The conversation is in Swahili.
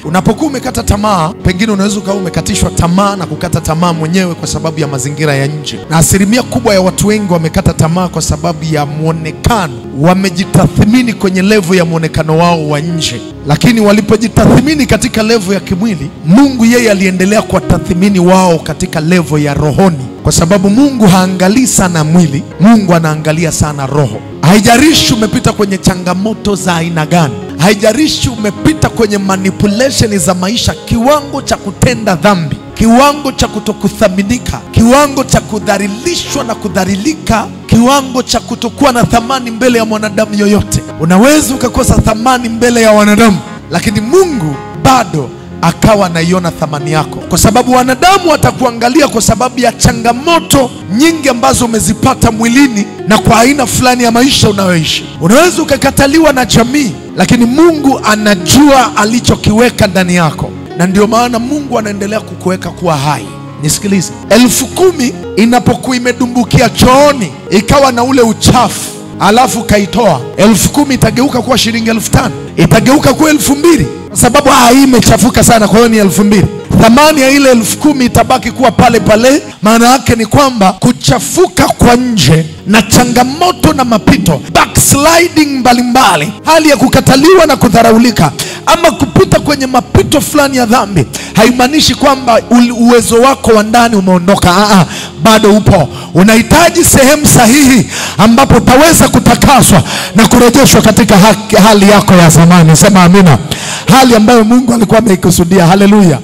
Unapokuwa umekata tamaa, pengine unaweza ukawa umekatishwa tamaa na kukata tamaa mwenyewe kwa sababu ya mazingira ya nje. Na asilimia kubwa ya watu wengi wamekata tamaa kwa sababu ya muonekano. Wamejitathmini kwenye levo ya muonekano wao wa nje. Lakini walipojitathmini katika levo ya kimwili, Mungu yeye aliendelea kuwatathmini wao katika levo ya rohoni. Kwa sababu Mungu haangalii sana mwili, Mungu anaangalia sana roho. Haijalishi umepita kwenye changamoto za aina gani, haijalishi umepita kwenye manipulation za maisha, kiwango cha kutenda dhambi, kiwango cha kutokuthaminika, kiwango cha kudhalilishwa na kudhalilika, kiwango cha kutokuwa na thamani mbele ya mwanadamu yoyote. Unaweza ukakosa thamani mbele ya wanadamu, lakini Mungu bado akawa anaiona thamani yako, kwa sababu wanadamu watakuangalia kwa sababu ya changamoto nyingi ambazo umezipata mwilini na kwa aina fulani ya maisha unayoishi. Unaweza ukakataliwa na jamii, lakini Mungu anajua alichokiweka ndani yako, na ndio maana Mungu anaendelea kukuweka kuwa hai. Nisikilize, 10,000 inapokuwa imedumbukia chooni ikawa na ule uchafu, alafu kaitoa, 10,000 itageuka kuwa shilingi 5,000, itageuka kuwa 2,000, sababu hii imechafuka sana, kwa hiyo ni 2,000. Thamani ya ile 10,000 itabaki kuwa pale pale. Maana yake ni kwamba kuchafuka kwa nje na changamoto na mapito, backsliding mbalimbali, hali ya kukataliwa na kudharaulika, ama kupita kwenye mapito fulani ya dhambi, haimaanishi kwamba uwezo wako wa ndani umeondoka. Bado upo. Unahitaji sehemu sahihi ambapo utaweza kutakaswa na kurejeshwa katika hali yako ya zamani. Sema amina. Hali ambayo Mungu alikuwa ameikusudia. Haleluya.